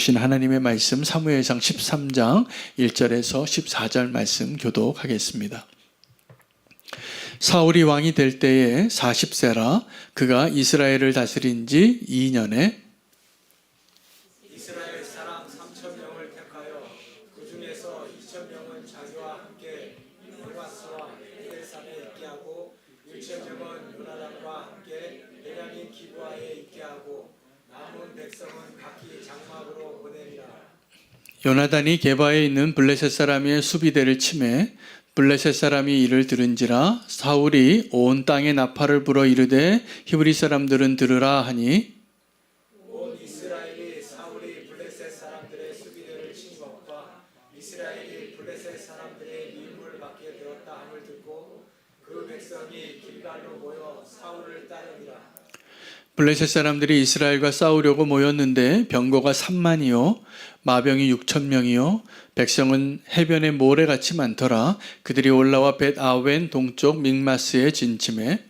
하나님의 말씀 사무엘상 13장 1절에서 14절 말씀 교독하겠습니다. 사울이 왕이 될 때에 40세라 그가 이스라엘을 다스린 지 2년에 이스라엘 사람 3,000명을 택하여 그 중에서 2,000명은 자기와 함께 요나스와 엘사에 있게 하고 1,000명은 요나단과 함께 베냐민 기브아에 있게 하고 남은 백성은 각기 장막으로 보내리라. 요나단이 게바에 있는 블레셋 사람의 수비대를 치매 블레셋 사람이 이를 들은지라 사울이 온 땅에 나팔을 불어 이르되 히브리 사람들은 들으라 하니 온 이스라엘이 사울이 블레셋 사람들의 수비대를 친 것과 이스라엘이 블레셋 사람들의 미움을 받게 되었다 함을 듣고 그 백성이 길갈로 모여 사울을 따르니라. 블레셋 사람들이 이스라엘과 싸우려고 모였는데 병거가 3만이요 마병이 6,000명이요 백성은 해변에 모래같이 많더라. 그들이 올라와 벳아웬 동쪽 믹마스에 진침해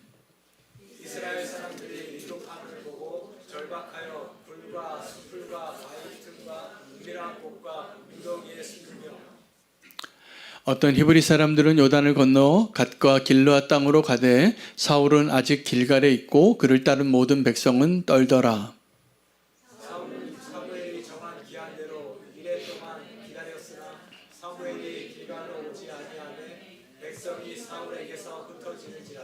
이스라엘 사람들이 이동함을 보고 절박하여 불과 수풀과 바위 틈과 은밀한 곳과 무더기에 숨으며 어떤 히브리 사람들은 요단을 건너 갓과 길르앗 땅으로 가되 사울은 아직 길갈에 있고 그를 따른 모든 백성은 떨더라. 사무엘이 정한 기한대로 이래 동안 기다렸으나 사무엘이 길갈로 오지 아니하매 백성이 사울에게서 흩어지는지라.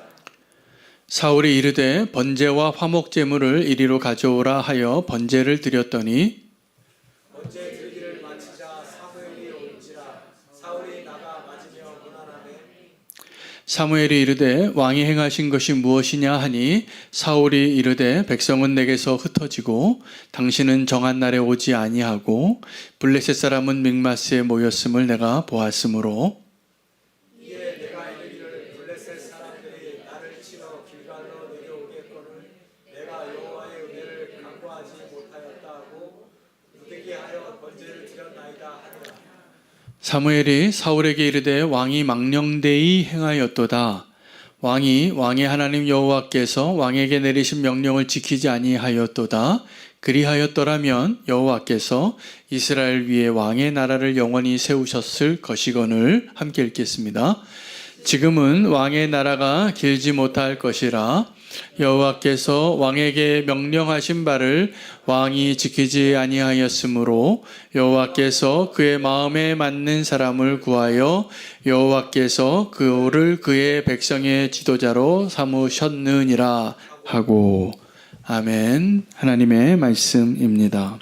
사울이 이르되 번제와 화목 제물을 이리로 가져오라 하여 번제를 드렸더니 번제 드리기를 마치자 사무엘이 온지라. 사울이 나가 맞으며 문안하매 사무엘이 이르되 왕이 행하신 것이 무엇이냐 하니 사울이 이르되 백성은 내게서 흩어지고 당신은 정한 날에 오지 아니하고 블레셋 사람은 믹마스에 모였음을 내가 보았으므로 이에 내가 이르기를 블레셋 사람들이 나를 치러 길갈로 내려오겠거늘 내가 여호와의 은혜를 간구하지 못하였다 하고 부득이하여 번제를 드렸나이다 하니라. 사무엘이 사울에게 이르되 왕이 망령되이 행하였도다. 왕의 하나님 여호와께서 왕에게 내리신 명령을 지키지 아니하였도다. 그리하였더라면 여호와께서 이스라엘 위에 왕의 나라를 영원히 세우셨을 것이거늘. 함께 읽겠습니다. 지금은 왕의 나라가 길지 못할 것이라. 여호와께서 왕에게 명령하신 바를 왕이 지키지 아니하였으므로 여호와께서 그의 마음에 맞는 사람을 구하여 여호와께서 그를 그의 백성의 지도자로 삼으셨느니라 하고. 아멘. 하나님의 말씀입니다.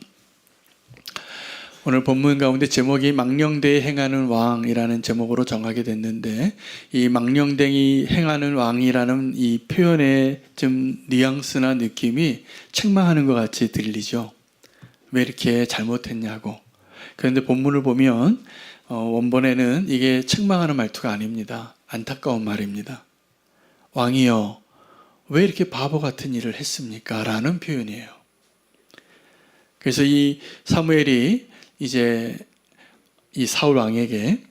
오늘 본문 가운데 제목이 망령되이 행하는 왕이라는 제목으로 정하게 됐는데 이 망령되이 행하는 왕이라는 이 표현의 좀 뉘앙스나 느낌이 책망하는 것 같이 들리죠. 왜 이렇게 잘못했냐고. 그런데 본문을 보면 원본에는 이게 책망하는 말투가 아닙니다. 안타까운 말입니다. 왕이여 왜 이렇게 바보 같은 일을 했습니까? 라는 표현이에요. 그래서 이 사무엘이 이제 이 사울 왕에게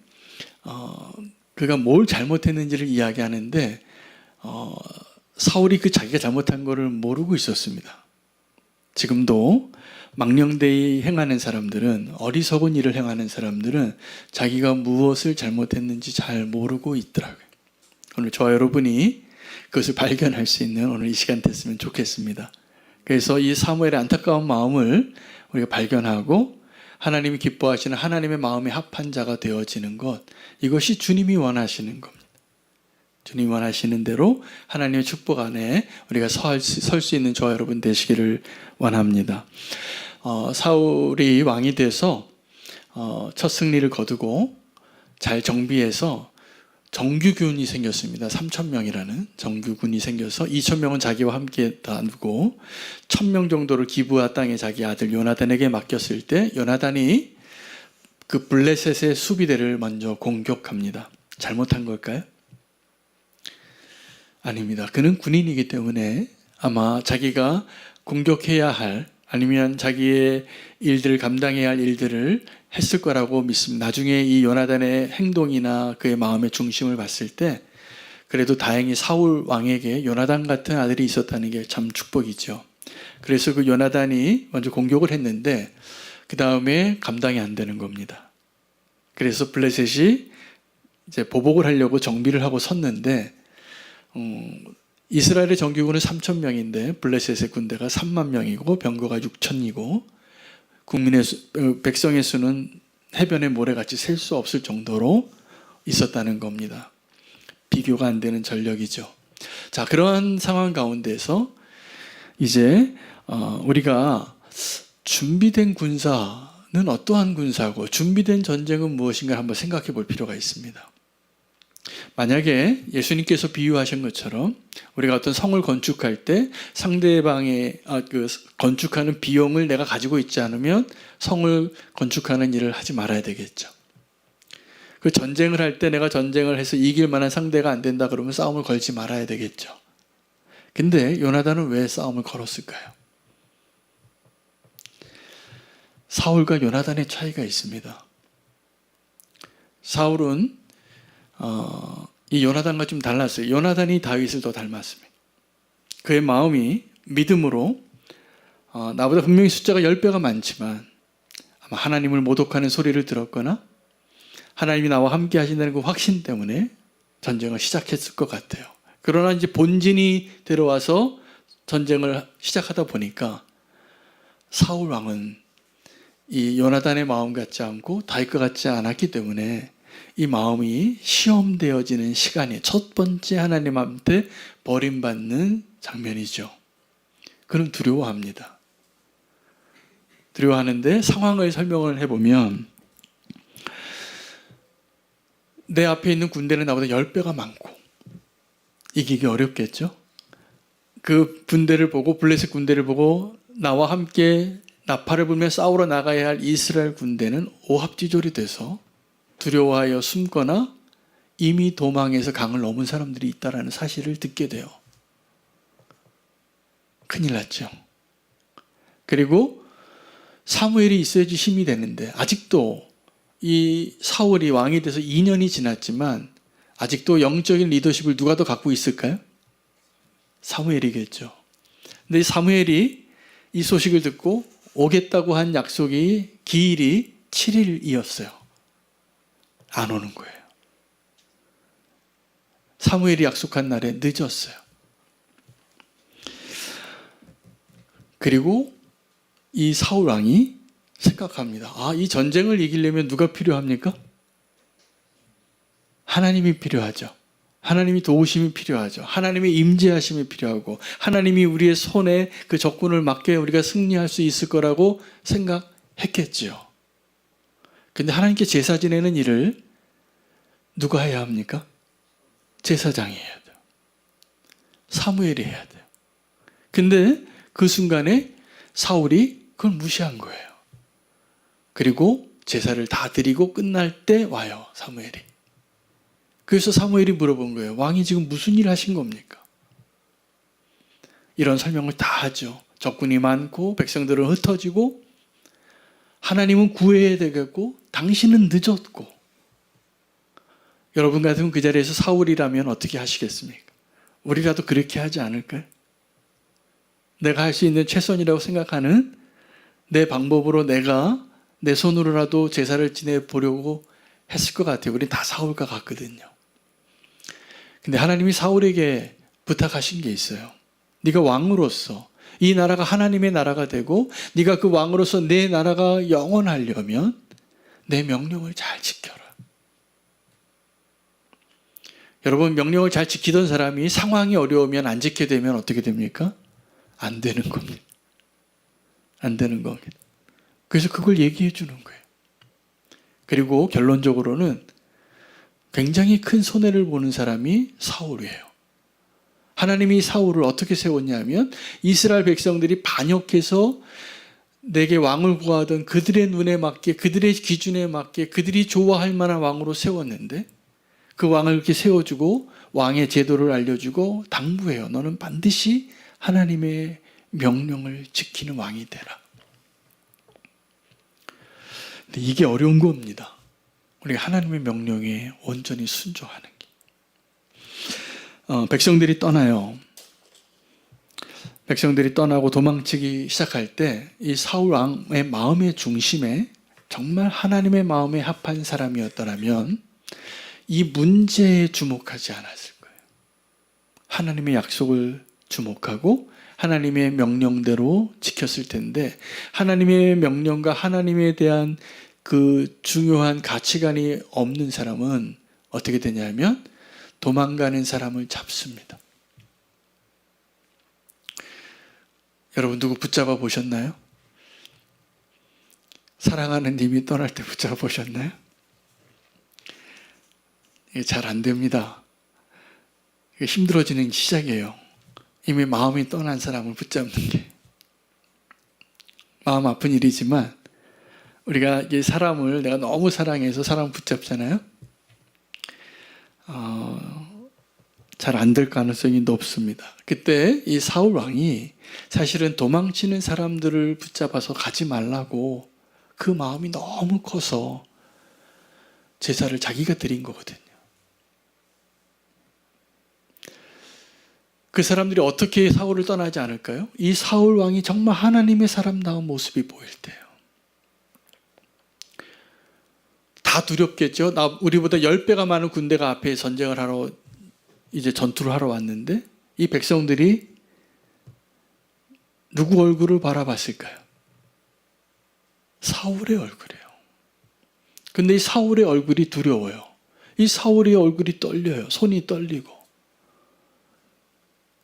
그가 뭘 잘못했는지를 이야기하는데 사울이 그 자기가 잘못한 것을 모르고 있었습니다. 지금도 망령되이 행하는 사람들은 어리석은 일을 행하는 사람들은 자기가 무엇을 잘못했는지 잘 모르고 있더라고요. 오늘 저와 여러분이 그것을 발견할 수 있는 오늘 이 시간 됐으면 좋겠습니다. 그래서 이 사무엘의 안타까운 마음을 우리가 발견하고 하나님이 기뻐하시는 하나님의 마음에 합한 자가 되어지는 것, 이것이 주님이 원하시는 겁니다. 주님이 원하시는 대로 하나님의 축복 안에 우리가 설 수 있는 저와 여러분 되시기를 원합니다. 사울이 왕이 돼서 첫 승리를 거두고 잘 정비해서 정규군이 생겼습니다. 3,000명이라는 정규군이 생겨서 2,000명은 자기와 함께 다누고 1,000명 정도를 기브아 땅에 자기 아들 요나단에게 맡겼을 때 요나단이 그 블레셋의 수비대를 먼저 공격합니다. 잘못한 걸까요? 아닙니다. 그는 군인이기 때문에 아마 자기가 공격해야 할 아니면 자기의 일들을 감당해야 할 일들을 했을 거라고 믿습니다. 나중에 이 요나단의 행동이나 그의 마음의 중심을 봤을 때 그래도 다행히 사울 왕에게 요나단 같은 아들이 있었다는 게 참 축복이죠. 그래서 그 요나단이 먼저 공격을 했는데 그 다음에 감당이 안 되는 겁니다. 그래서 블레셋이 이제 보복을 하려고 정비를 하고 섰는데 이스라엘의 정규군은 3천 명인데 블레셋의 군대가 3만 명이고 병거가 6천이고 백성의 수는 해변의 모래같이 셀 수 없을 정도로 있었다는 겁니다. 비교가 안 되는 전력이죠. 자, 그러한 상황 가운데서 이제 우리가 준비된 군사는 어떠한 군사고 준비된 전쟁은 무엇인가 한번 생각해 볼 필요가 있습니다. 만약에 예수님께서 비유하신 것처럼 우리가 어떤 성을 건축할 때 상대방의 건축하는 비용을 내가 가지고 있지 않으면 성을 건축하는 일을 하지 말아야 되겠죠. 그 전쟁을 할 때 내가 전쟁을 해서 이길 만한 상대가 안 된다 그러면 싸움을 걸지 말아야 되겠죠. 근데 요나단은 왜 싸움을 걸었을까요? 사울과 요나단의 차이가 있습니다. 사울은 이 요나단과 좀 달랐어요. 요나단이 다윗을 더 닮았습니다. 그의 마음이 믿음으로 나보다 분명히 숫자가 10배가 많지만 아마 하나님을 모독하는 소리를 들었거나 하나님이 나와 함께 하신다는 그 확신 때문에 전쟁을 시작했을 것 같아요. 그러나 이제 본진이 들어와서 전쟁을 시작하다 보니까 사울 왕은 이 요나단의 마음 같지 않고 다윗과 같지 않았기 때문에 이 마음이 시험되어지는 시간이 첫 번째 하나님한테 버림받는 장면이죠. 그는 두려워합니다. 두려워하는데 상황을 설명을 해보면 내 앞에 있는 군대는 나보다 10배가 많고 이기기 어렵겠죠. 그 군대를 보고 블레셋 군대를 보고 나와 함께 나팔을 불며 싸우러 나가야 할 이스라엘 군대는 오합지졸이 돼서 두려워하여 숨거나 이미 도망해서 강을 넘은 사람들이 있다는 사실을 듣게 돼요. 큰일 났죠. 그리고 사무엘이 있어야지 힘이 되는데 아직도 이 사울이 왕이 돼서 2년이 지났지만 아직도 영적인 리더십을 누가 더 갖고 있을까요? 사무엘이겠죠. 근데 이 사무엘이 이 소식을 듣고 오겠다고 한 약속이 기일이 7일이었어요. 안 오는 거예요. 사무엘이 약속한 날에 늦었어요. 그리고 이 사울 왕이 생각합니다. 이 전쟁을 이기려면 누가 필요합니까? 하나님이 필요하죠. 하나님이 도우심이 필요하죠. 하나님의 임재하심이 필요하고 하나님이 우리의 손에 그 적군을 맡겨 우리가 승리할 수 있을 거라고 생각했겠죠. 근데 하나님께 제사 지내는 일을 누가 해야 합니까? 제사장이 해야 돼요. 사무엘이 해야 돼요. 근데 그 순간에 사울이 그걸 무시한 거예요. 그리고 제사를 다 드리고 끝날 때 와요, 사무엘이. 그래서 사무엘이 물어본 거예요. 왕이 지금 무슨 일 하신 겁니까? 이런 설명을 다 하죠. 적군이 많고 백성들은 흩어지고 하나님은 구해야 되겠고 당신은 늦었고. 여러분 같으면 그 자리에서 사울이라면 어떻게 하시겠습니까? 우리라도 그렇게 하지 않을까요? 내가 할 수 있는 최선이라고 생각하는 내 방법으로 내가 내 손으로라도 제사를 지내보려고 했을 것 같아요. 우린 다 사울과 같거든요. 근데 하나님이 사울에게 부탁하신 게 있어요. 네가 왕으로서 이 나라가 하나님의 나라가 되고 네가 그 왕으로서 내 나라가 영원하려면 내 명령을 잘 지켜라. 여러분, 명령을 잘 지키던 사람이 상황이 어려우면 안 지키게 되면 어떻게 됩니까? 안 되는 겁니다. 안 되는 겁니다. 그래서 그걸 얘기해 주는 거예요. 그리고 결론적으로는 굉장히 큰 손해를 보는 사람이 사울이에요. 하나님이 사울을 어떻게 세웠냐면 이스라엘 백성들이 반역해서 내게 왕을 구하던 그들의 눈에 맞게 그들의 기준에 맞게 그들이 좋아할 만한 왕으로 세웠는데 그 왕을 이렇게 세워주고 왕의 제도를 알려주고 당부해요. 너는 반드시 하나님의 명령을 지키는 왕이 되라. 근데 이게 어려운 겁니다. 우리가 하나님의 명령에 온전히 순종하는 게. 백성들이 떠나요. 백성들이 떠나고 도망치기 시작할 때 이 사울 왕의 마음의 중심에 정말 하나님의 마음에 합한 사람이었더라면 이 문제에 주목하지 않았을 거예요. 하나님의 약속을 주목하고 하나님의 명령대로 지켰을 텐데, 하나님의 명령과 하나님에 대한 그 중요한 가치관이 없는 사람은 어떻게 되냐면 도망가는 사람을 잡습니다. 여러분 누구 붙잡아 보셨나요? 사랑하는 님이 떠날 때 붙잡아 보셨나요? 이게 잘 안 됩니다. 이게 힘들어지는 시작이에요. 이미 마음이 떠난 사람을 붙잡는 게. 마음 아픈 일이지만 우리가 이 사람을 내가 너무 사랑해서 사람을 붙잡잖아요. 잘 안 될 가능성이 높습니다. 그때 이 사울 왕이 사실은 도망치는 사람들을 붙잡아서 가지 말라고, 그 마음이 너무 커서 제사를 자기가 드린 거거든요. 그 사람들이 어떻게 사울을 떠나지 않을까요? 이 사울 왕이 정말 하나님의 사람다운 모습이 보일 때요. 다 두렵겠죠. 우리보다 10배가 많은 군대가 앞에 전쟁을 하러, 이제 전투를 하러 왔는데 이 백성들이 누구 얼굴을 바라봤을까요? 사울의 얼굴이에요. 근데 이 사울의 얼굴이 두려워요. 이 사울의 얼굴이 떨려요. 손이 떨리고.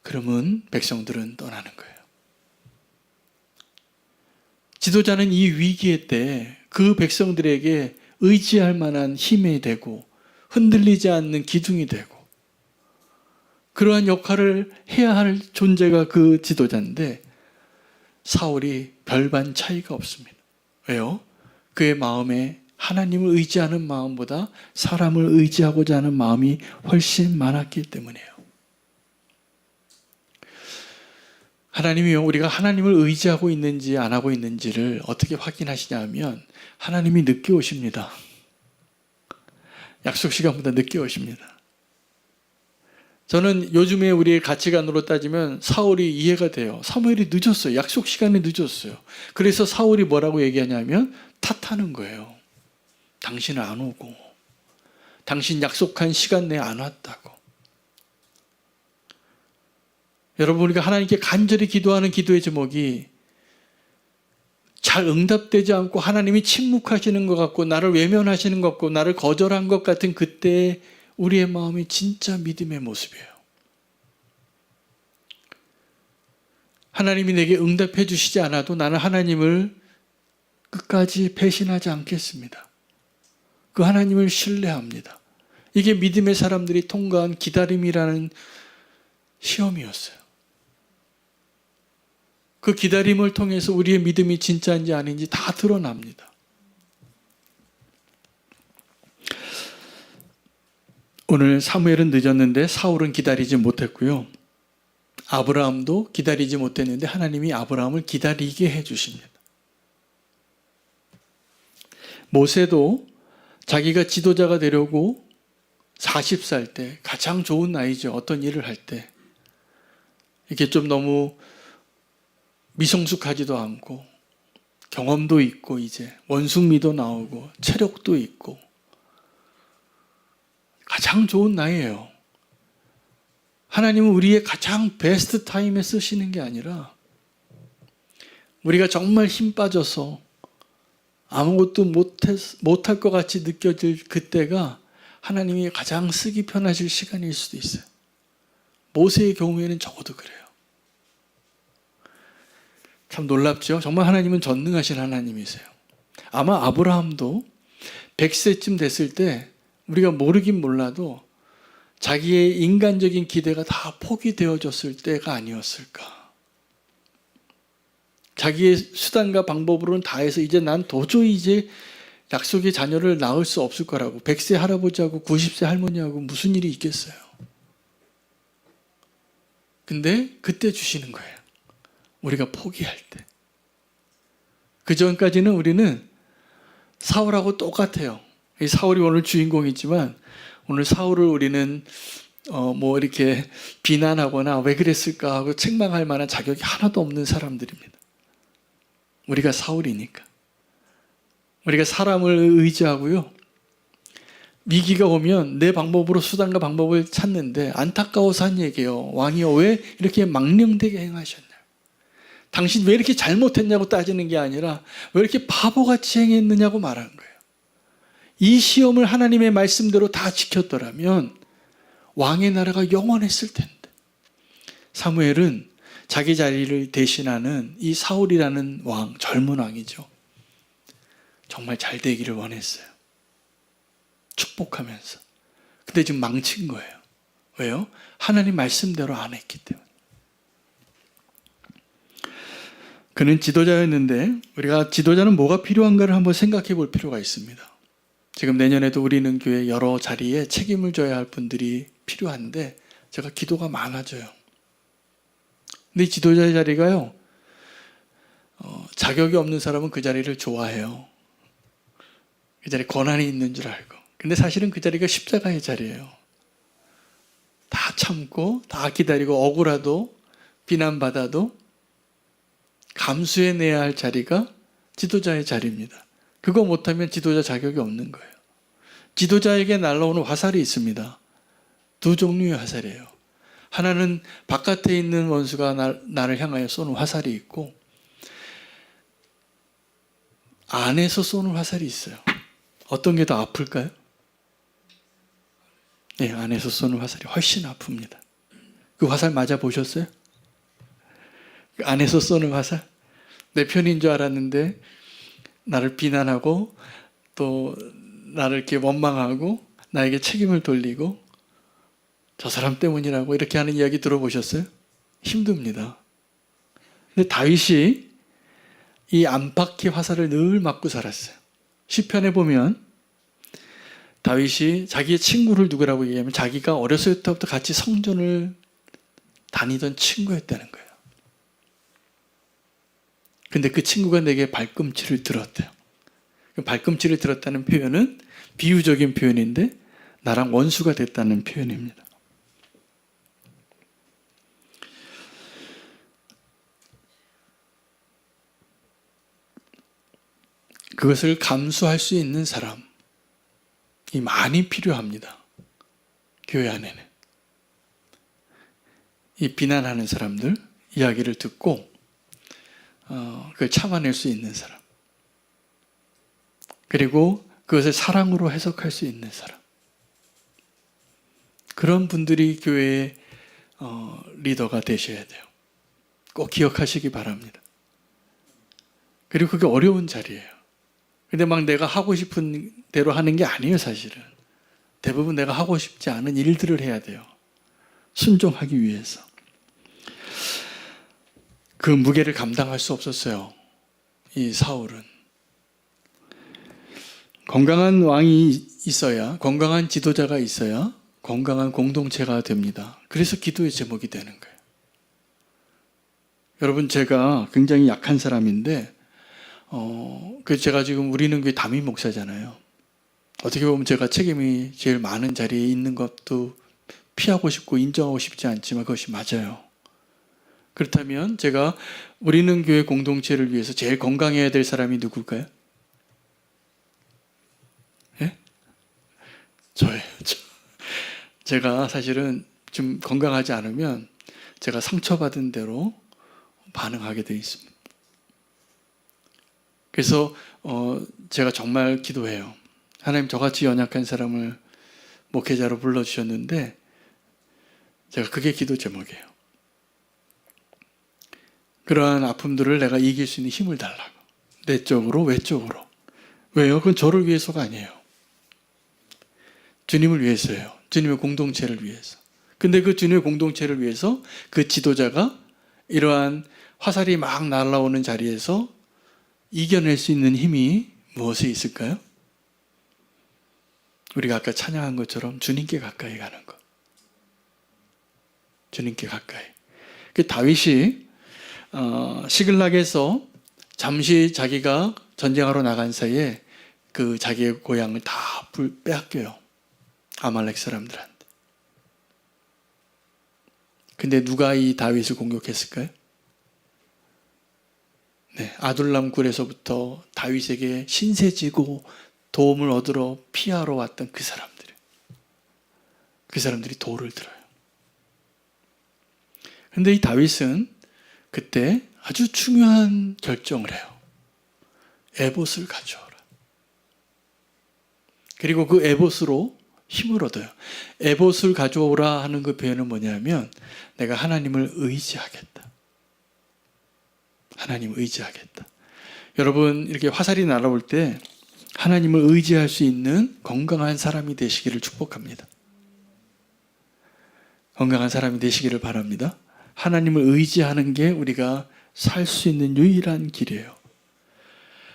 그러면 백성들은 떠나는 거예요. 지도자는 이 위기의 때 그 백성들에게 의지할 만한 힘이 되고 흔들리지 않는 기둥이 되고 그러한 역할을 해야 할 존재가 그 지도자인데, 사울이 별반 차이가 없습니다. 왜요? 그의 마음에 하나님을 의지하는 마음보다 사람을 의지하고자 하는 마음이 훨씬 많았기 때문이에요. 하나님이요, 우리가 하나님을 의지하고 있는지 안 하고 있는지를 어떻게 확인하시냐 하면 하나님이 늦게 오십니다. 약속 시간보다 늦게 오십니다. 저는 요즘에 우리의 가치관으로 따지면 사울이 이해가 돼요. 사무엘이 늦었어요. 약속 시간에 늦었어요. 그래서 사울이 뭐라고 얘기하냐면 탓하는 거예요. 당신은 안 오고, 당신 약속한 시간 내에 안 왔다고. 여러분, 우리가 하나님께 간절히 기도하는 기도의 제목이 잘 응답되지 않고 하나님이 침묵하시는 것 같고 나를 외면하시는 것 같고 나를 거절한 것 같은 그때 우리의 마음이 진짜 믿음의 모습이에요. 하나님이 내게 응답해 주시지 않아도 나는 하나님을 끝까지 배신하지 않겠습니다. 그 하나님을 신뢰합니다. 이게 믿음의 사람들이 통과한 기다림이라는 시험이었어요. 그 기다림을 통해서 우리의 믿음이 진짜인지 아닌지 다 드러납니다. 오늘 사무엘은 늦었는데 사울은 기다리지 못했고요. 아브라함도 기다리지 못했는데 하나님이 아브라함을 기다리게 해주십니다. 모세도 자기가 지도자가 되려고 40살 때, 가장 좋은 나이죠. 어떤 일을 할 때. 이게 좀 너무 미성숙하지도 않고 경험도 있고 이제 원숭미도 나오고 체력도 있고 가장 좋은 나이예요. 하나님은 우리의 가장 베스트 타임에 쓰시는 게 아니라 우리가 정말 힘 빠져서 아무것도 못할 것 같이 느껴질 그때가 하나님이 가장 쓰기 편하실 시간일 수도 있어요. 모세의 경우에는 적어도 그래요. 참 놀랍죠? 정말 하나님은 전능하신 하나님이세요. 아마 아브라함도 100세쯤 됐을 때 우리가 모르긴 몰라도 자기의 인간적인 기대가 다 포기되어졌을 때가 아니었을까. 자기의 수단과 방법으로는 다 해서 이제 난 도저히 이제 약속의 자녀를 낳을 수 없을 거라고. 100세 할아버지하고 90세 할머니하고 무슨 일이 있겠어요. 근데 그때 주시는 거예요. 우리가 포기할 때. 그 전까지는 우리는 사울하고 똑같아요. 이 사울이 오늘 주인공이지만 오늘 사울을 우리는 뭐 이렇게 비난하거나 왜 그랬을까 하고 책망할 만한 자격이 하나도 없는 사람들입니다. 우리가 사울이니까. 우리가 사람을 의지하고요. 위기가 오면 내 방법으로 수단과 방법을 찾는데 안타까워서 한 얘기예요. 왕이여 왜 이렇게 망령되게 행하셨냐. 당신 왜 이렇게 잘못했냐고 따지는 게 아니라 왜 이렇게 바보같이 행했느냐고 말하는 거예요. 이 시험을 하나님의 말씀대로 다 지켰더라면 왕의 나라가 영원했을 텐데. 사무엘은 자기 자리를 대신하는 이 사울이라는 왕, 젊은 왕이죠. 정말 잘 되기를 원했어요. 축복하면서. 근데 지금 망친 거예요. 왜요? 하나님 말씀대로 안 했기 때문에. 그는 지도자였는데 우리가 지도자는 뭐가 필요한가를 한번 생각해 볼 필요가 있습니다. 지금 내년에도 우리는 교회 여러 자리에 책임을 져야 할 분들이 필요한데 제가 기도가 많아져요. 근데 이 지도자의 자리가요. 자격이 없는 사람은 그 자리를 좋아해요. 그 자리에 권한이 있는 줄 알고. 근데 사실은 그 자리가 십자가의 자리예요. 다 참고 다 기다리고 억울하도 비난받아도 감수해내야 할 자리가 지도자의 자리입니다. 그거 못하면 지도자 자격이 없는 거예요. 지도자에게 날라오는 화살이 있습니다. 두 종류의 화살이에요. 하나는 바깥에 있는 원수가 나를 향하여 쏘는 화살이 있고 안에서 쏘는 화살이 있어요. 어떤 게 더 아플까요? 네, 안에서 쏘는 화살이 훨씬 아픕니다. 그 화살 맞아보셨어요? 그 안에서 쏘는 화살? 내 편인 줄 알았는데 나를 비난하고 또 나를 이렇게 원망하고 나에게 책임을 돌리고 저 사람 때문이라고 이렇게 하는 이야기 들어보셨어요? 힘듭니다. 근데 다윗이 이 안팎의 화살을 늘 맞고 살았어요. 시편에 보면 다윗이 자기의 친구를 누구라고 얘기하면 자기가 어렸을 때부터 같이 성전을 다니던 친구였다는 거예요. 근데 그 친구가 내게 발꿈치를 들었대요. 발꿈치를 들었다는 표현은 비유적인 표현인데 나랑 원수가 됐다는 표현입니다. 그것을 감수할 수 있는 사람이 많이 필요합니다. 교회 안에는. 이 비난하는 사람들 이야기를 듣고 그걸 참아낼 수 있는 사람. 그리고 그것을 사랑으로 해석할 수 있는 사람. 그런 분들이 교회의 리더가 되셔야 돼요. 꼭 기억하시기 바랍니다. 그리고 그게 어려운 자리예요. 근데 막 내가 하고 싶은 대로 하는 게 아니에요, 사실은. 대부분 내가 하고 싶지 않은 일들을 해야 돼요. 순종하기 위해서. 그 무게를 감당할 수 없었어요. 이 사울은. 건강한 왕이 있어야, 건강한 지도자가 있어야 건강한 공동체가 됩니다. 그래서 기도의 제목이 되는 거예요. 여러분, 제가 굉장히 약한 사람인데 제가 지금 우리는 교회 담임 목사잖아요. 어떻게 보면 제가 책임이 제일 많은 자리에 있는 것도 피하고 싶고 인정하고 싶지 않지만 그것이 맞아요. 그렇다면 제가 우리는 교회 공동체를 위해서 제일 건강해야 될 사람이 누굴까요? 예? 저예요. 제가 사실은 좀 건강하지 않으면 제가 상처받은 대로 반응하게 돼 있습니다. 그래서 제가 정말 기도해요. 하나님, 저같이 연약한 사람을 목회자로 불러주셨는데 제가 그게 기도 제목이에요. 그러한 아픔들을 내가 이길 수 있는 힘을 달라고. 내적으로, 외적으로. 왜요? 그건 저를 위해서가 아니에요. 주님을 위해서예요. 주님의 공동체를 위해서. 근데 그 주님의 공동체를 위해서 그 지도자가 이러한 화살이 막 날아오는 자리에서 이겨낼 수 있는 힘이 무엇에 있을까요? 우리가 아까 찬양한 것처럼 주님께 가까이 가는 것. 주님께 가까이. 그 다윗이 시글락에서 잠시 자기가 전쟁하러 나간 사이에 그 자기의 고향을 다 빼앗겨요. 아말렉 사람들한테. 근데 누가 이 다윗을 공격했을까요? 네, 아둘람 굴에서부터 다윗에게 신세지고 도움을 얻으러 피하러 왔던 그 사람들이 돌을 들어요. 근데 이 다윗은 그때 아주 중요한 결정을 해요. 에봇을 가져오라. 그리고 그 에봇으로 힘을 얻어요. 에봇을 가져오라 하는 그 표현은 뭐냐면 내가 하나님을 의지하겠다. 하나님을 의지하겠다. 여러분 이렇게 화살이 날아올 때 하나님을 의지할 수 있는 건강한 사람이 되시기를 축복합니다. 건강한 사람이 되시기를 바랍니다. 하나님을 의지하는 게 우리가 살 수 있는 유일한 길이에요.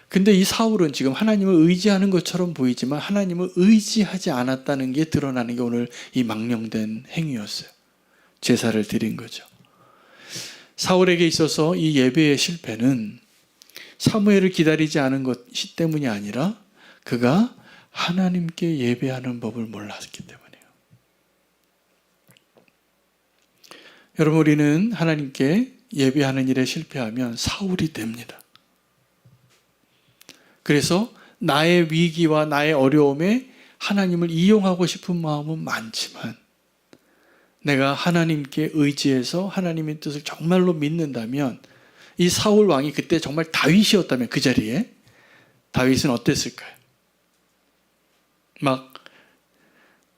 근데 이 사울은 지금 하나님을 의지하는 것처럼 보이지만 하나님을 의지하지 않았다는 게 드러나는 게 오늘 이 망령된 행위였어요. 제사를 드린 거죠. 사울에게 있어서 이 예배의 실패는 사무엘을 기다리지 않은 것이 때문이 아니라 그가 하나님께 예배하는 법을 몰랐기 때문이에요. 여러분 우리는 하나님께 예배하는 일에 실패하면 사울이 됩니다. 그래서 나의 위기와 나의 어려움에 하나님을 이용하고 싶은 마음은 많지만 내가 하나님께 의지해서 하나님의 뜻을 정말로 믿는다면 이 사울 왕이 그때 정말 다윗이었다면 그 자리에 다윗은 어땠을까요?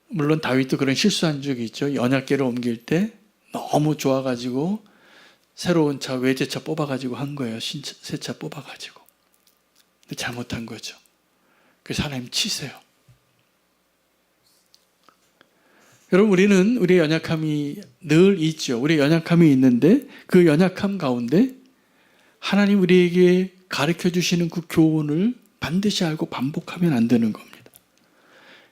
물론 다윗도 그런 실수한 적이 있죠. 언약궤를 옮길 때 너무 좋아가지고 새로운 차, 외제차 뽑아가지고 한 거예요. 새 차 뽑아가지고. 근데 잘못한 거죠. 그래서 하나님 치세요. 여러분 우리는 우리의 연약함이 늘 있죠. 우리의 연약함이 있는데 그 연약함 가운데 하나님 우리에게 가르쳐 주시는 그 교훈을 반드시 알고 반복하면 안 되는 겁니다.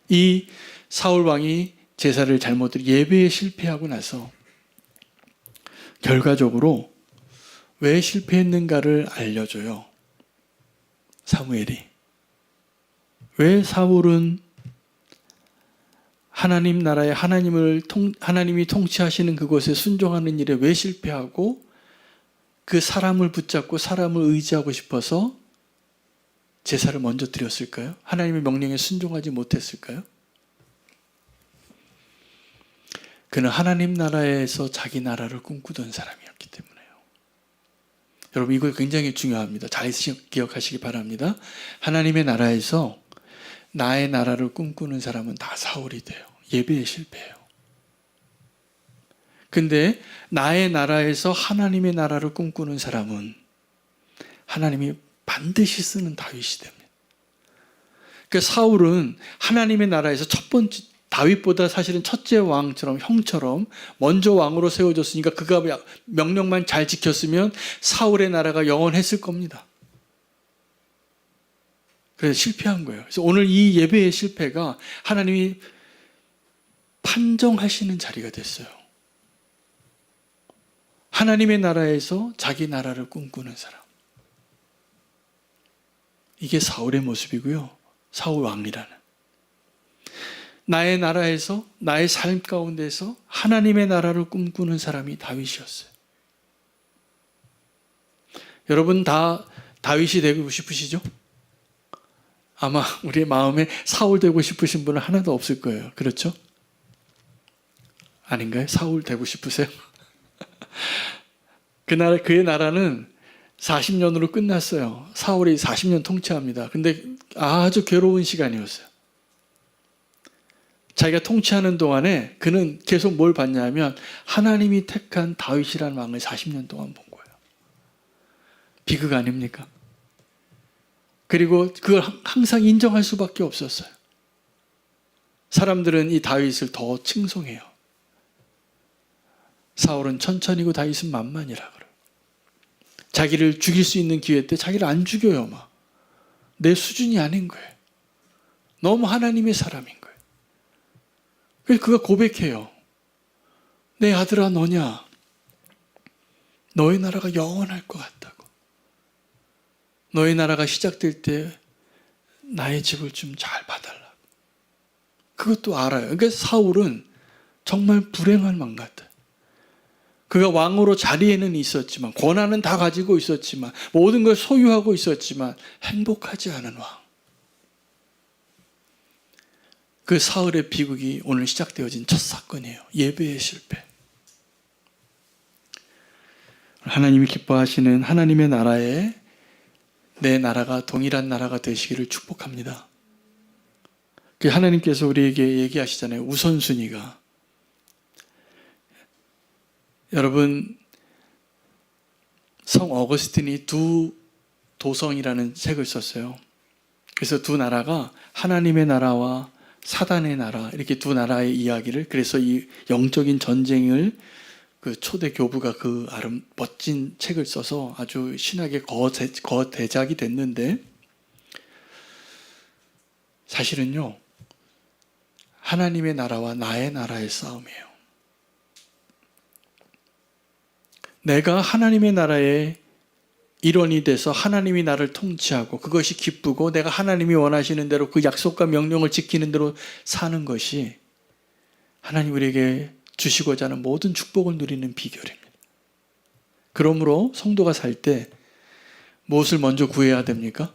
이 사울 왕이 제사를 잘못 드리고 예배에 실패하고 나서 결과적으로 왜 실패했는가를 알려줘요. 사무엘이. 왜 사울은 하나님 나라에 하나님이 통치하시는 그곳에 순종하는 일에 왜 실패하고 그 사람을 붙잡고 사람을 의지하고 싶어서 제사를 먼저 드렸을까요? 하나님의 명령에 순종하지 못했을까요? 그는 하나님 나라에서 자기 나라를 꿈꾸던 사람이었기 때문에요. 여러분 이거 굉장히 중요합니다. 잘 기억하시기 바랍니다. 하나님의 나라에서 나의 나라를 꿈꾸는 사람은 다 사울이 돼요. 예배에 실패해요. 근데 나의 나라에서 하나님의 나라를 꿈꾸는 사람은 하나님이 반드시 쓰는 다윗이 됩니다. 그러니까 사울은 하나님의 나라에서 첫 번째 다윗보다 사실은 첫째 왕처럼 형처럼 먼저 왕으로 세워졌으니까 그가 명령만 잘 지켰으면 사울의 나라가 영원했을 겁니다. 그래서 실패한 거예요. 그래서 오늘 이 예배의 실패가 하나님이 판정하시는 자리가 됐어요. 하나님의 나라에서 자기 나라를 꿈꾸는 사람. 이게 사울의 모습이고요. 사울 왕이라는. 나의 나라에서 나의 삶 가운데서 하나님의 나라를 꿈꾸는 사람이 다윗이었어요. 여러분 다 다윗이 되고 싶으시죠? 아마 우리의 마음에 사울 되고 싶으신 분은 하나도 없을 거예요. 그렇죠? 아닌가요? 사울 되고 싶으세요? 그의 나라는 40년으로 끝났어요. 사울이 40년 통치합니다. 근데 아주 괴로운 시간이었어요. 자기가 통치하는 동안에 그는 계속 뭘 봤냐면 하나님이 택한 다윗이라는 왕을 40년 동안 본 거예요. 비극 아닙니까? 그리고 그걸 항상 인정할 수밖에 없었어요. 사람들은 이 다윗을 더 칭송해요. 사울은 천천히고 다윗은 만만이라 그래요. 자기를 죽일 수 있는 기회 때 자기를 안 죽여요. 내 수준이 아닌 거예요. 너무 하나님의 사람인 거예요. 그래서 그가 고백해요. 내 아들아 너냐? 너의 나라가 영원할 것 같다고. 너의 나라가 시작될 때 나의 집을 좀 잘 봐달라고. 그것도 알아요. 그러니까 사울은 정말 불행한 왕 같아요. 그가 왕으로 자리에는 있었지만, 권한은 다 가지고 있었지만, 모든 걸 소유하고 있었지만 행복하지 않은 왕. 그 사울의 비극이 오늘 시작되어진 첫 사건이에요. 예배의 실패. 하나님이 기뻐하시는 하나님의 나라에 내 나라가 동일한 나라가 되시기를 축복합니다. 하나님께서 우리에게 얘기하시잖아요. 우선순위가. 여러분, 성 어거스틴이 두 도성이라는 책을 썼어요. 그래서 두 나라가 하나님의 나라와 사단의 나라, 이렇게 두 나라의 이야기를, 그래서 이 영적인 전쟁을 그 초대 교부가 그 멋진 책을 써서 아주 신학의 거대작이 됐는데, 사실은요, 하나님의 나라와 나의 나라의 싸움이에요. 내가 하나님의 나라의 일원이 돼서 하나님이 나를 통치하고 그것이 기쁘고 내가 하나님이 원하시는 대로 그 약속과 명령을 지키는 대로 사는 것이 하나님 우리에게 주시고자 하는 모든 축복을 누리는 비결입니다. 그러므로 성도가 살 때 무엇을 먼저 구해야 됩니까?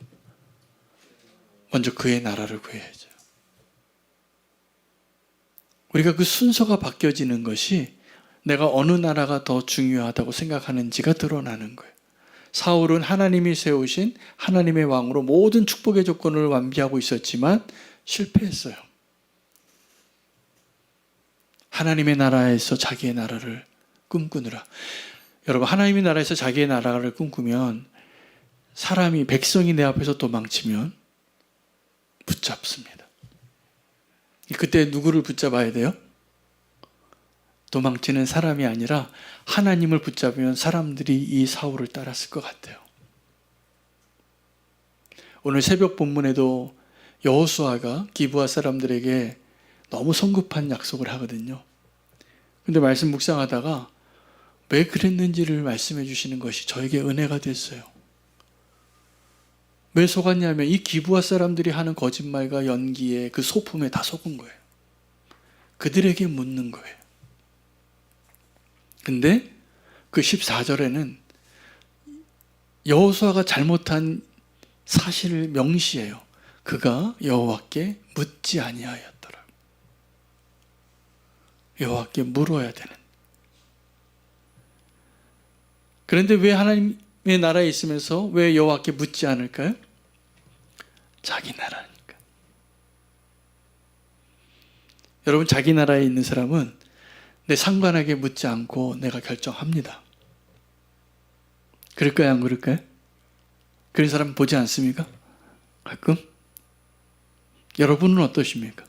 먼저 그의 나라를 구해야죠. 우리가 그 순서가 바뀌어지는 것이 내가 어느 나라가 더 중요하다고 생각하는지가 드러나는 거예요. 사울은 하나님이 세우신 하나님의 왕으로 모든 축복의 조건을 완비하고 있었지만 실패했어요. 하나님의 나라에서 자기의 나라를 꿈꾸느라. 여러분, 하나님의 나라에서 자기의 나라를 꿈꾸면 사람이, 백성이 내 앞에서 도망치면 붙잡습니다. 그때 누구를 붙잡아야 돼요? 도망치는 사람이 아니라 하나님을 붙잡으면 사람들이 이 사울을 따랐을 것 같아요. 오늘 새벽 본문에도 여호수아가 기브아 사람들에게 너무 성급한 약속을 하거든요. 근데 말씀 묵상하다가 왜 그랬는지를 말씀해 주시는 것이 저에게 은혜가 됐어요. 왜 속았냐면 이 기브아 사람들이 하는 거짓말과 연기에 그 소품에 다 속은 거예요. 그들에게 묻는 거예요. 근데 그 14절에는 여호수아가 잘못한 사실을 명시해요. 그가 여호와께 묻지 아니하였더라. 여호와께 물어야 되는. 그런데 왜 하나님의 나라에 있으면서 왜 여호와께 묻지 않을까요? 자기 나라니까. 여러분, 자기 나라에 있는 사람은 내 상관에게 묻지 않고 내가 결정합니다. 그럴까요? 안 그럴까요? 그런 사람 보지 않습니까? 가끔? 여러분은 어떠십니까?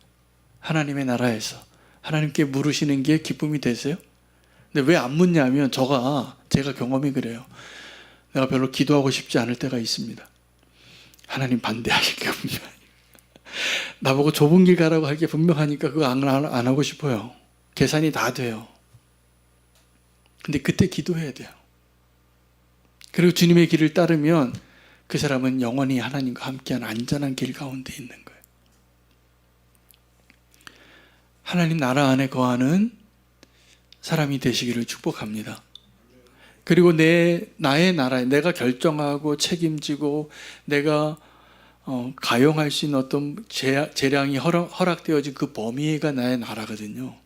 하나님의 나라에서 하나님께 물으시는 게 기쁨이 되세요? 근데 왜 안 묻냐면 제가 경험이 그래요. 내가 별로 기도하고 싶지 않을 때가 있습니다. 하나님 반대하실 게 분명히. 나보고 좁은 길 가라고 할 게 분명하니까 그거 안 하고 싶어요. 계산이 다 돼요. 근데 그때 기도해야 돼요. 그리고 주님의 길을 따르면 그 사람은 영원히 하나님과 함께한 안전한 길 가운데 있는 거예요. 하나님 나라 안에 거하는 사람이 되시기를 축복합니다. 그리고 나의 나라에 내가 결정하고 책임지고 내가 가용할 수 있는 어떤 재량이 허락되어진 그 범위가 나의 나라거든요.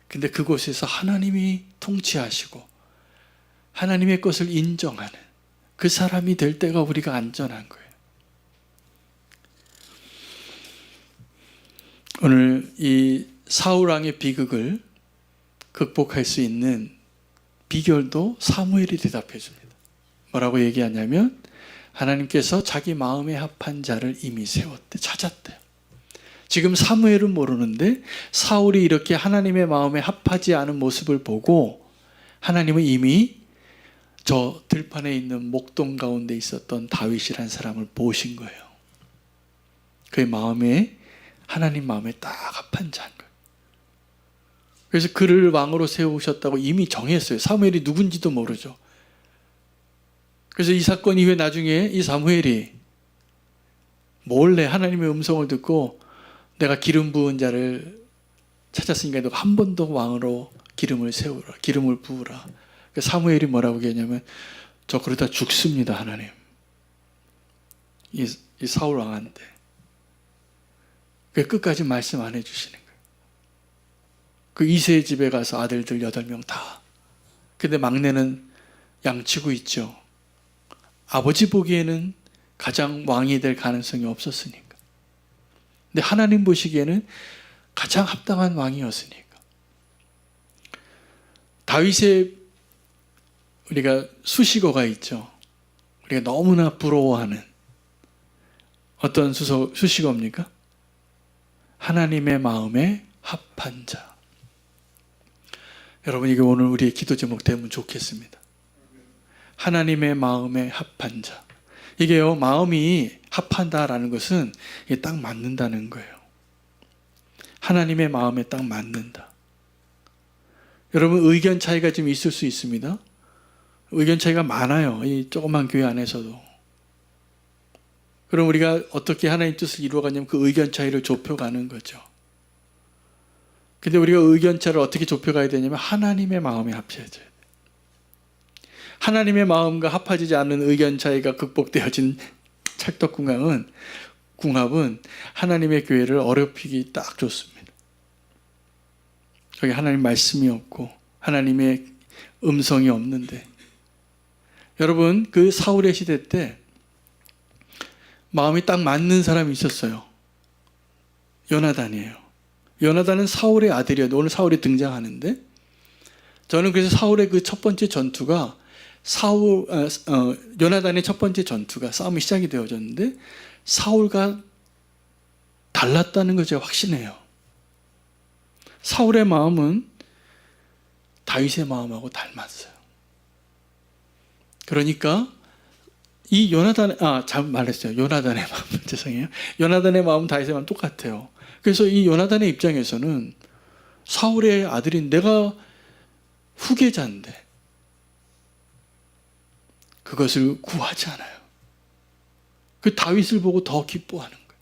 근데 그곳에서 하나님이 통치하시고 하나님의 것을 인정하는 그 사람이 될 때가 우리가 안전한 거예요. 오늘 이 사울왕의 비극을 극복할 수 있는 비결도 사무엘이 대답해 줍니다. 뭐라고 얘기하냐면 하나님께서 자기 마음에 합한 자를 이미 세웠대, 찾았대요. 지금 사무엘은 모르는데 사울이 이렇게 하나님의 마음에 합하지 않은 모습을 보고 하나님은 이미 저 들판에 있는 목동 가운데 있었던 다윗이라는 사람을 보신 거예요. 그의 마음에, 하나님 마음에 딱 합한 자인 거예요. 그래서 그를 왕으로 세우셨다고 이미 정했어요. 사무엘이 누군지도 모르죠. 그래서 이 사건 이후에 나중에 이 사무엘이 몰래 하나님의 음성을 듣고 내가 기름 부은 자를 찾았으니까 너 한 번 더 왕으로 기름을 세우라. 기름을 부으라. 사무엘이 뭐라고 얘기하냐면 저 그러다 죽습니다 하나님. 이 사울 왕한테. 끝까지 말씀 안 해주시는 거예요. 그 이세의 집에 가서 아들들 8명 다. 근데 막내는 양치고 있죠. 아버지 보기에는 가장 왕이 될 가능성이 없었으니까. 근데 하나님 보시기에는 가장 합당한 왕이었으니까. 다윗의 우리가 수식어가 있죠. 우리가 너무나 부러워하는 어떤 수식어입니까? 하나님의 마음에 합한 자. 여러분 이게 오늘 우리의 기도 제목 되면 좋겠습니다. 하나님의 마음에 합한 자. 이게요, 마음이 합한다라는 것은 이게 딱 맞는다는 거예요. 하나님의 마음에 딱 맞는다. 여러분 의견 차이가 좀 있을 수 있습니다. 의견 차이가 많아요. 이 조그만 교회 안에서도. 그럼 우리가 어떻게 하나님 뜻을 이루어가냐면 그 의견 차이를 좁혀가는 거죠. 근데 우리가 의견 차이를 어떻게 좁혀가야 되냐면 하나님의 마음에 합쳐져야 돼요. 하나님의 마음과 합하지 않는 의견 차이가 극복되어진 찰떡궁합은 하나님의 교회를 어렵히기 딱 좋습니다. 저기 하나님 말씀이 없고 하나님의 음성이 없는데, 여러분 그 사울의 시대 때 마음이 딱 맞는 사람이 있었어요. 요나단이에요. 요나단은 사울의 아들이었는데 오늘 사울이 등장하는데, 저는 그래서 사울의 그 첫 번째 전투가 요나단의 첫 번째 전투가 싸움이 시작이 되어졌는데 사울과 달랐다는 걸 제가 확신해요. 사울의 마음은 다윗의 마음하고 닮았어요. 그러니까 이 잘못 말했어요. 요나단의 마음, 죄송해요. 요나단의 마음, 다윗의 마음 똑같아요. 그래서 이 요나단의 입장에서는 사울의 아들인 내가 후계자인데 그것을 구하지 않아요. 그 다윗을 보고 더 기뻐하는 거예요.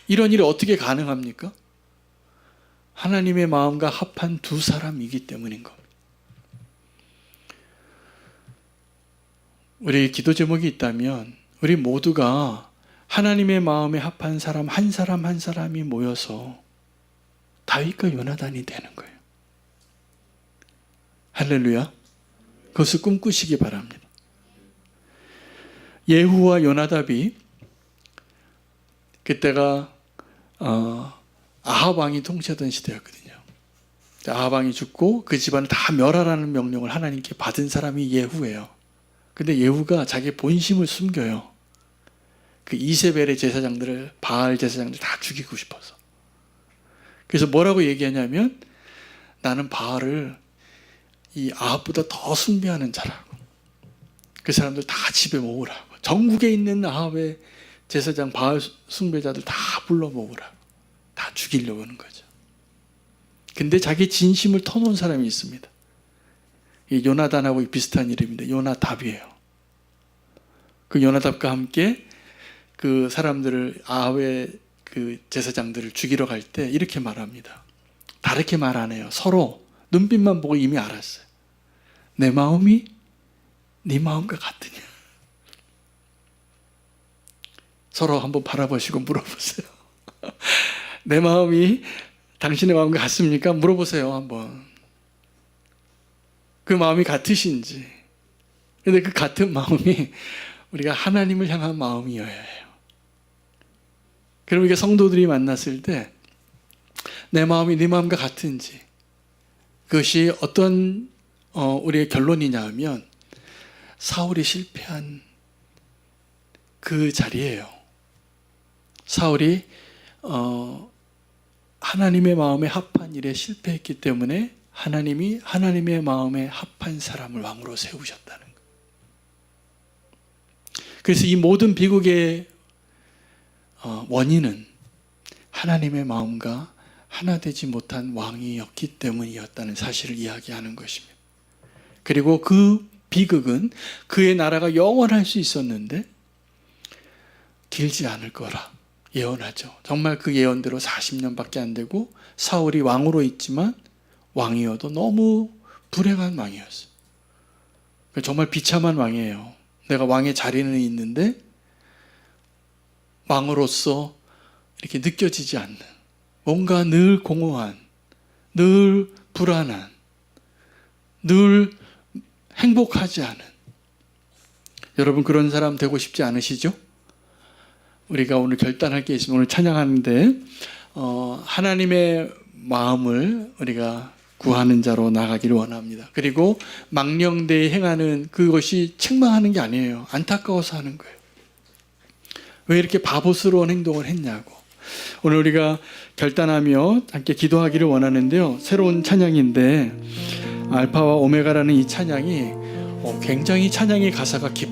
이런 일이 어떻게 가능합니까? 하나님의 마음과 합한 두 사람이기 때문인 겁니다. 우리 기도 제목이 있다면 우리 모두가 하나님의 마음에 합한 사람 한 사람이 모여서 다윗과 요나단이 되는 거예요. 할렐루야. 그것을 꿈꾸시기 바랍니다. 예후와 요나답이 그때가 아합 왕이 통치하던 시대였거든요. 아합 왕이 죽고 그 집안을 다 멸하라는 명령을 하나님께 받은 사람이 예후예요. 근데 예후가 자기 본심을 숨겨요. 그 이세벨의 제사장들을, 바알 제사장들 다 죽이고 싶어서. 그래서 뭐라고 얘기하냐면 나는 바알을 이 아합보다 더 숭배하는 자라고. 그 사람들 다 집에 모으라고. 전국에 있는 아합의 제사장 바알 숭배자들 다 불러 모으라고. 다 죽이려고 하는 거죠. 근데 자기 진심을 터놓은 사람이 있습니다. 이 요나단하고 비슷한 이름인데 요나답이에요. 그 요나답과 함께 그 사람들을, 아합의 그 제사장들을 죽이러 갈 때 이렇게 말합니다. 다르게 말 안 해요. 서로 눈빛만 보고 이미 알았어요. 내 마음이 네 마음과 같으냐. 서로 한번 바라보시고 물어보세요. 내 마음이 당신의 마음과 같습니까? 물어보세요 한번. 그 마음이 같으신지. 근데 그 같은 마음이 우리가 하나님을 향한 마음이어야 해요. 그럼 이게 성도들이 만났을 때 내 마음이 네 마음과 같은지, 그것이 어떤 우리의 결론이냐 하면 사울이 실패한 그 자리예요. 사울이 하나님의 마음에 합한 일에 실패했기 때문에 하나님이 하나님의 마음에 합한 사람을 왕으로 세우셨다는 거예요. 그래서 이 모든 비극의 원인은 하나님의 마음과 하나 되지 못한 왕이었기 때문이었다는 사실을 이야기하는 것입니다. 그리고 그 비극은 그의 나라가 영원할 수 있었는데 길지 않을 거라 예언하죠. 정말 그 예언대로 40년밖에 안 되고 사울이 왕으로 있지만 왕이어도 너무 불행한 왕이었어요. 정말 비참한 왕이에요. 내가 왕의 자리는 있는데 왕으로서 이렇게 느껴지지 않는, 뭔가 늘 공허한, 늘 불안한, 늘 행복하지 않은, 여러분 그런 사람 되고 싶지 않으시죠? 우리가 오늘 결단할 게 있으면 오늘 찬양하는데 하나님의 마음을 우리가 구하는 자로 나가기를 원합니다. 그리고 망령되이 행하는 그것이 책망하는 게 아니에요. 안타까워서 하는 거예요. 왜 이렇게 바보스러운 행동을 했냐고. 오늘 우리가 결단하며 함께 기도하기를 원하는데요. 새로운 찬양인데 알파와 오메가라는 이 찬양이 굉장히 찬양의 가사가 깊어요.